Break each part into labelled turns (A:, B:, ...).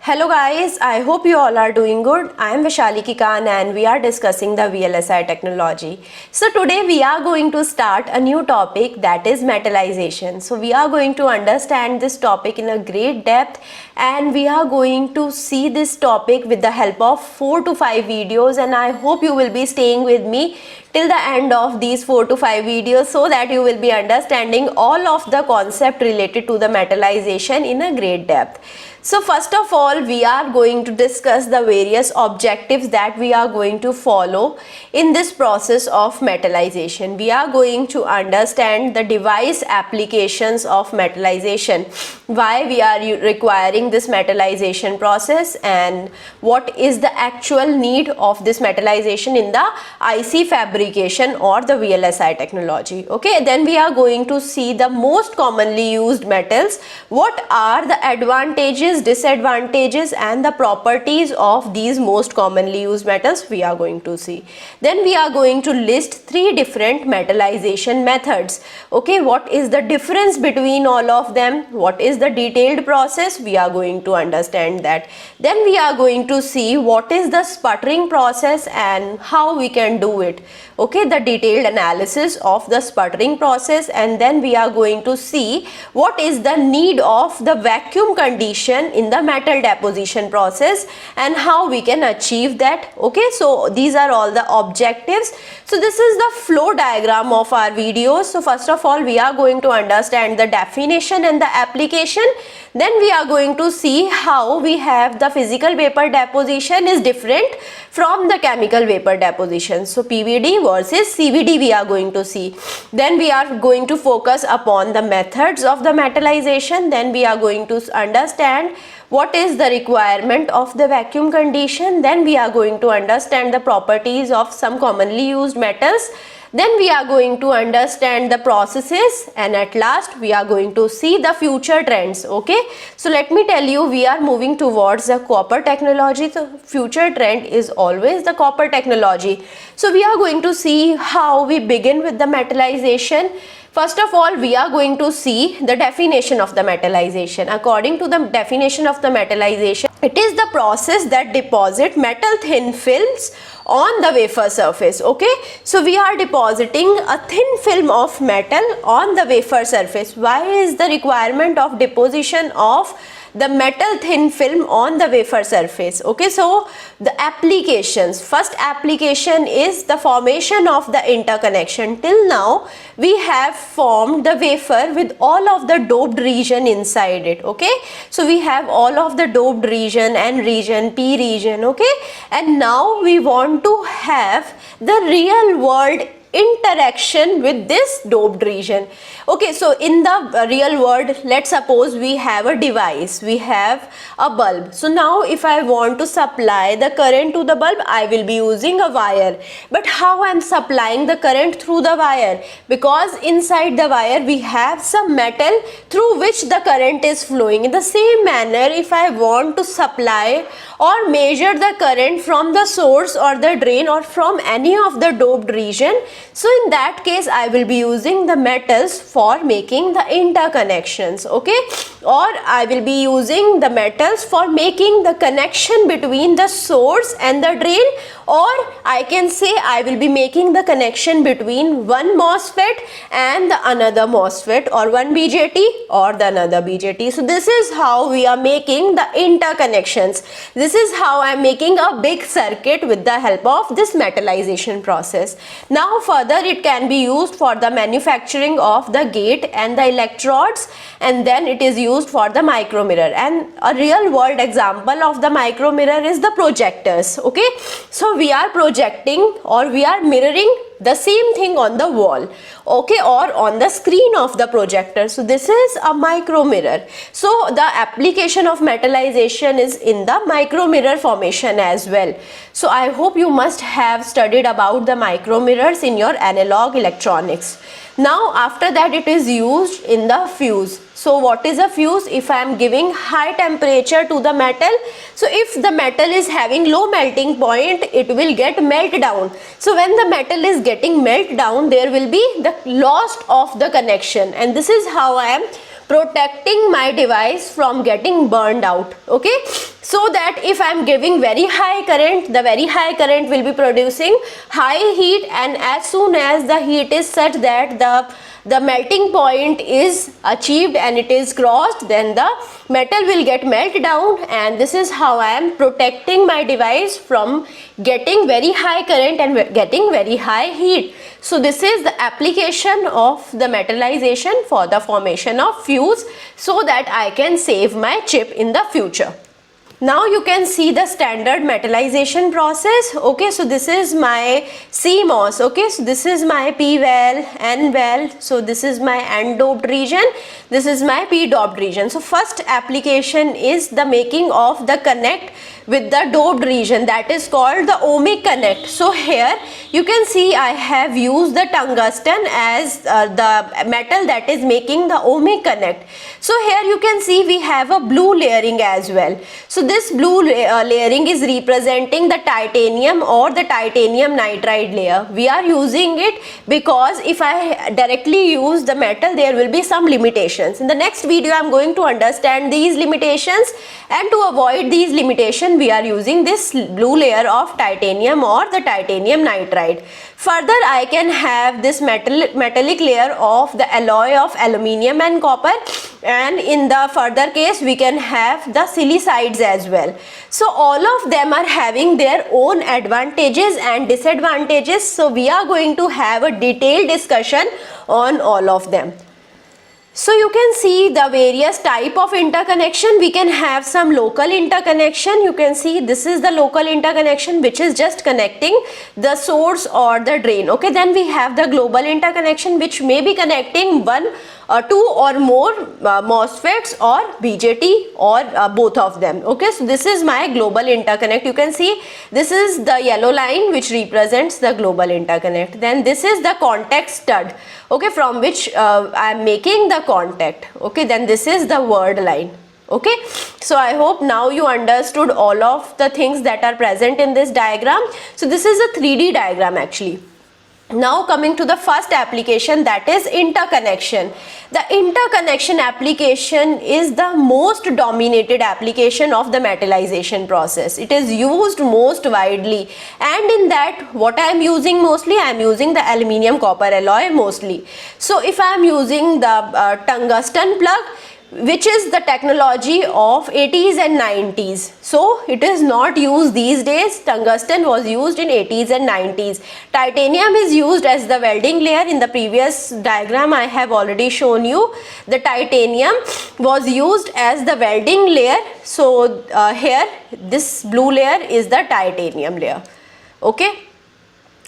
A: Hello guys, I hope you all are doing good. I am Vishali Kikan and we are discussing the VLSI technology. So today we are going to start a new topic, that is metallization. So we are going to understand this topic in a great depth and we are going to see this topic with the help of 4 to 5 videos, and I hope you will be staying with me till the end of these 4 to 5 videos so that you will be understanding all of the concept related to the metallization in a great depth. So first of all, we are going to discuss the various objectives that we are going to follow in this process of metallization. We are going to understand the device applications of metallization, why we are requiring this metallization process and what is the actual need of this metallization in the IC fabrication or the VLSI technology. Okay, then we are going to see the most commonly used metals, what are the advantages, disadvantages and the properties of these most commonly used metals we are going to see. Then we are going to list 3 different metallization methods. Okay, what is the difference between all of them, what is the detailed process, we are going to understand that. Then we are going to see what is the sputtering process and how we can do it. Okay, the detailed analysis of the sputtering process, and then we are going to see what is the need of the vacuum condition in the metal deposition process and how we can achieve that. Okay, so these are all the objectives. So this is the flow diagram of our videos. So first of all, we are going to understand the definition and the application. Then we are going to see how we have the physical vapor deposition is different from the chemical vapor deposition. So PVD versus CVD we are going to see. Then we are going to focus upon the methods of the metallization. Then we are going to understand what is the requirement of the vacuum condition. Then we are going to understand the properties of some commonly used metals. Then we are going to understand the processes, and at last we are going to see the future trends. Okay, so let me tell you, we are moving towards the copper technology. So future trend is always the copper technology. So we are going to see how we begin with the metallization. First of all, we are going to see the definition of the metallization. According to the definition of the metallization, it is the process that deposit metal thin films on the wafer surface. Okay, so we are depositing a thin film of metal on the wafer surface. Why is the requirement of deposition of the metal thin film on the wafer surface? Okay, so the applications, first application is the formation of the interconnection. Till now we have formed the wafer with all of the doped region inside it. Okay, so we have all of the doped region, N region, P region. Okay, and now we want to have the real world interaction with this doped region. Okay, so in the real world, let's suppose we have a device, we have a bulb. So now if I want to supply the current to the bulb, I will be using a wire. But how I am supplying the current through the wire? Because inside the wire we have some metal through which the current is flowing. In the same manner, if I want to supply or measure the current from the source or the drain or from any of the doped region, so in that case I will be using the metals for making the interconnections. Okay, or I will be using the metals for making the connection between the source and the drain, or I can say I will be making the connection between one MOSFET and the another MOSFET, or one BJT or the another BJT. So this is how we are making the interconnections. This is how I am making a big circuit with the help of this metallization process. Now further, it can be used for the manufacturing of the gate and the electrodes, and then it is used for the micromirror. And a real world example of the micromirror is the projectors. Okay, so we are projecting or we are mirroring the same thing on the wall, okay, or on the screen of the projector. So this is a micro mirror. So the application of metallization is in the micro mirror formation as well. So I hope you must have studied about the micro mirrors in your analog electronics. Now after that, it is used in the fuse. So what is a fuse? If I am giving high temperature to the metal, so if the metal is having low melting point, it will get melt down. So when the metal is getting melt down, there will be the loss of the connection, and this is how I am protecting my device from getting burned out. Okay, so that if I am giving very high current, the very high current will be producing high heat, and as soon as the heat is such that the melting point is achieved and it is crossed, then the metal will get melt down, and this is how I am protecting my device from getting very high current and getting very high heat. So this is the application of the metallization for the formation of fuse, so that I can save my chip in the future. Now you can see the standard metallization process. Okay, so this is my CMOS. Okay, so this is my P well, N well, so this is my N doped region, this is my P doped region. So first application is the making of the connect with the doped region, that is called the ohmic connect. So here you can see I have used the tungsten as the metal that is making the ohmic connect. So here you can see we have a blue layering as well. So this blue layering is representing the titanium or the titanium nitride layer. We are using it because if I directly use the metal, there will be some limitations. In the next video I am going to understand these limitations, and to avoid these limitations we are using this blue layer of titanium or the titanium nitride. Further, I can have this metallic layer of the alloy of aluminium and copper, and in the further case we can have the silicides as well. So all of them are having their own advantages and disadvantages, so we are going to have a detailed discussion on all of them. So you can see the various type of interconnection. We can have some local interconnection. You can see this is the local interconnection which is just connecting the source or the drain. Okay, then we have the global interconnection which may be connecting one or two or more MOSFETs or BJT or both of them. Okay, so this is my global interconnect. You can see this is the yellow line which represents the global interconnect. Then this is the contact stud, okay, from which I am making the contact. Okay, then this is the word line. Okay, so I hope now you understood all of the things that are present in this diagram. So this is a 3D diagram actually. Now coming to the first application, that is interconnection. The interconnection application is the most dominated application of the metallization process. It is used most widely, and in that what I am using mostly, I am using the aluminium copper alloy mostly. So if I am using the tungsten plug, which is the technology of 80s and 90s, so it is not used these days. Tungsten was used in 80s and 90s. Titanium is used as the welding layer. In the previous diagram I have already shown you the titanium was used as the welding layer. So here this blue layer is the titanium layer. Okay,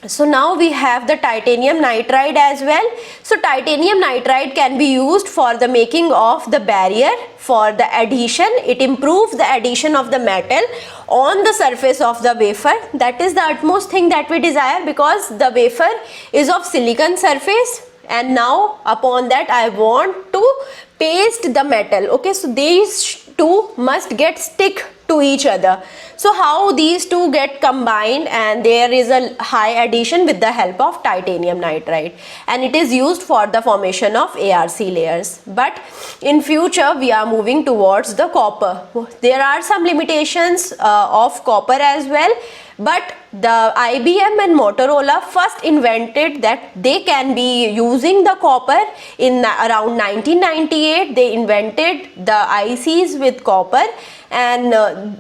A: so now we have the titanium nitride as well. So titanium nitride can be used for the making of the barrier, for the adhesion. It improves the adhesion of the metal on the surface of the wafer. That is the utmost thing that we desire, because the wafer is of silicon surface, and now upon that I want to paste the metal. Okay, so these two must get stick to each other. So how these two get combined, and there is a high addition with the help of titanium nitride, and it is used for the formation of ARC layers. But in future we are moving towards the copper. There are some limitations of copper as well, but the IBM and Motorola first invented that they can be using the copper in around 1998. They invented the ICs with copper, and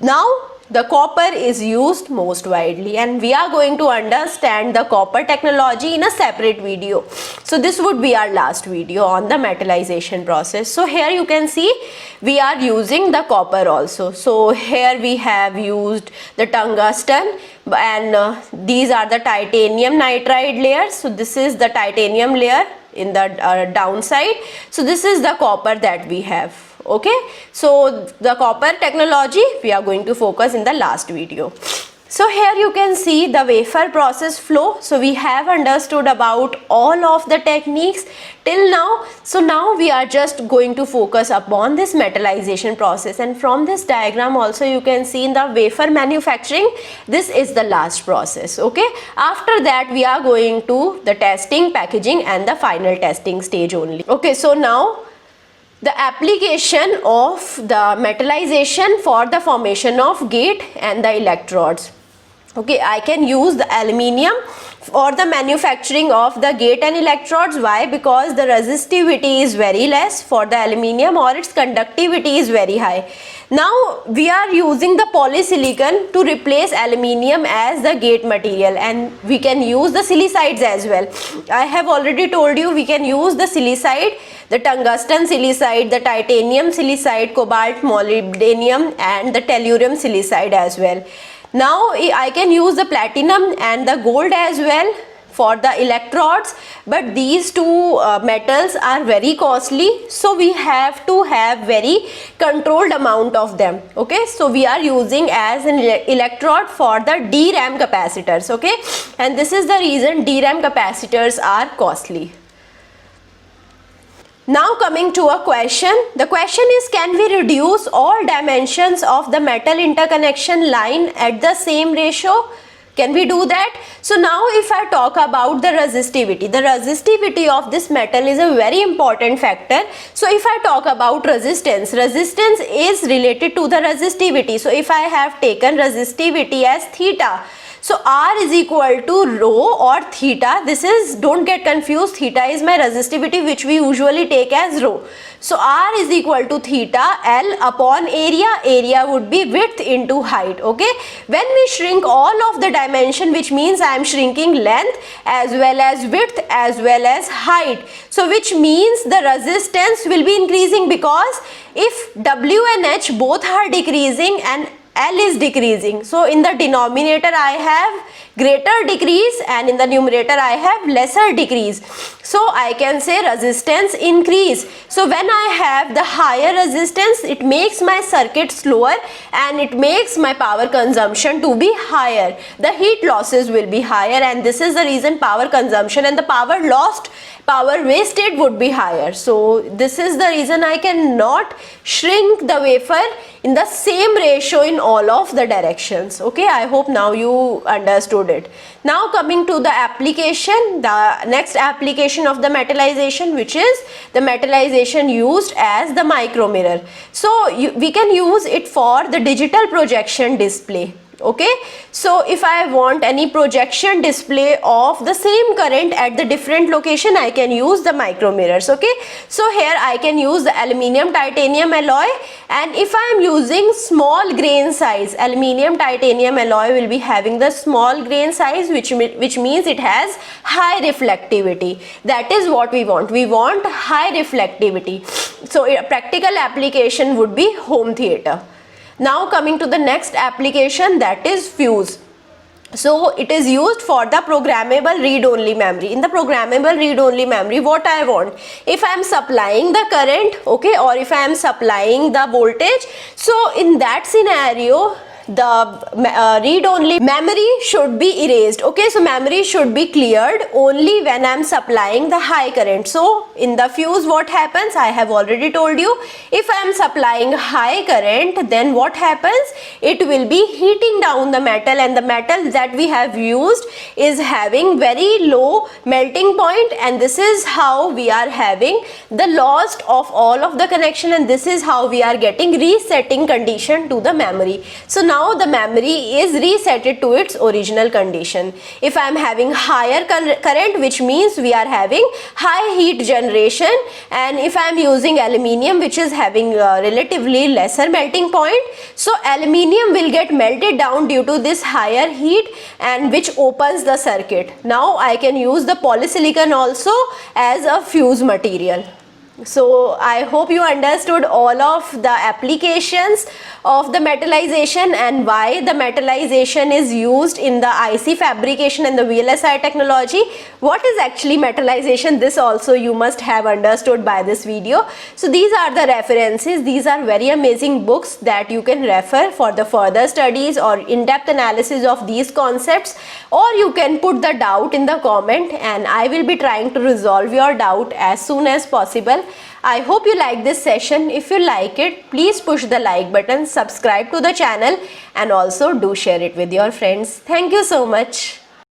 A: now the copper is used most widely, and we are going to understand the copper technology in a separate video. So this would be our last video on the metallization process. So here you can see we are using the copper also. So here we have used the tungsten, and these are the titanium nitride layers. So this is the titanium layer in the downside. So this is the copper that we have. Okay, so the copper technology we are going to focus in the last video. So here you can see the wafer process flow. So we have understood about all of the techniques till now. So now we are just going to focus upon this metallization process, and from this diagram also you can see in the wafer manufacturing, this is the last process. Okay, after that we are going to the testing, packaging and the final testing stage only. Okay, so now the application of the metallization for the formation of gate and the electrodes. Okay, I can use the aluminium for the manufacturing of the gate and electrodes. Why? Because the resistivity is very less for the aluminium, or its conductivity is very high. Now we are using the polysilicon to replace aluminium as the gate material, and we can use the silicides as well. I have already told you we can use the silicide, the tungsten silicide, the titanium silicide, cobalt molybdenum, and the tellurium silicide as well. Now I can use the platinum and the gold as well for the electrodes, but these two metals are very costly, so we have to have very controlled amount of them. Okay, so we are using as an electrode for the DRAM capacitors. Okay, and this is the reason DRAM capacitors are costly. Now coming to a question, the question is, can we reduce all dimensions of the metal interconnection line at the same ratio? Can we do that? So now if I talk about the resistivity of this metal is a very important factor. So if I talk about resistance is related to the resistivity. So if I have taken resistivity as theta, so R is equal to rho or theta. This is, don't get confused, theta is my resistivity which we usually take as rho. So R is equal to theta L upon area would be width into height. Okay, when we shrink all of the dimension, which means I am shrinking length as well as width as well as height, so which means the resistance will be increasing, because if W and H both are decreasing and L is decreasing, so in the denominator I have greater decrease and in the numerator I have lesser decrease. So I can say resistance increase. So when I have the higher resistance, it makes my circuit slower and it makes my power consumption to be higher. The heat losses will be higher, and this is the reason power consumption and the power lost, power wasted would be higher. So this is the reason I cannot shrink the wafer in the same ratio in all of the directions. Okay, I hope now you understood it. Now coming to the application, the next application of the metallization, which is the metallization used as the micromirror. So we can use it for the digital projection display. Okay, so if I want any projection display of the same current at the different location, I can use the micro mirrors. Okay, so here I can use the aluminium titanium alloy, and if I am using small grain size, aluminium titanium alloy will be having the small grain size, which means it has high reflectivity. That is what we want. We want high reflectivity. So a practical application would be home theater. Now coming to the next application, that is fuse. So it is used for the programmable read-only memory. In the programmable read-only memory, what I want, if I am supplying the current, okay, or if I am supplying the voltage, so in that scenario the read-only memory should be erased. Okay, so memory should be cleared only when I am supplying the high current. So in the fuse what happens, I have already told you, if I am supplying high current, then what happens, it will be heating down the metal, and the metal that we have used is having very low melting point, and this is how we are having the loss of all of the connection, and this is how we are getting resetting condition to the memory. So now the memory is resetted to its original condition. If I am having higher current, which means we are having high heat generation, and if I am using aluminium, which is having relatively lesser melting point, so aluminium will get melted down due to this higher heat, and which opens the circuit. Now I can use the polysilicon also as a fuse material. So I hope you understood all of the applications of the metallization and why the metallization is used in the IC fabrication and the VLSI technology. What is actually metallization? This also you must have understood by this video. So these are the references. These are very amazing books that you can refer for the further studies or in-depth analysis of these concepts, or you can put the doubt in the comment and I will be trying to resolve your doubt as soon as possible. I hope you like this session. If you like it, please push the like button, subscribe to the channel, and also do share it with your friends. Thank you so much.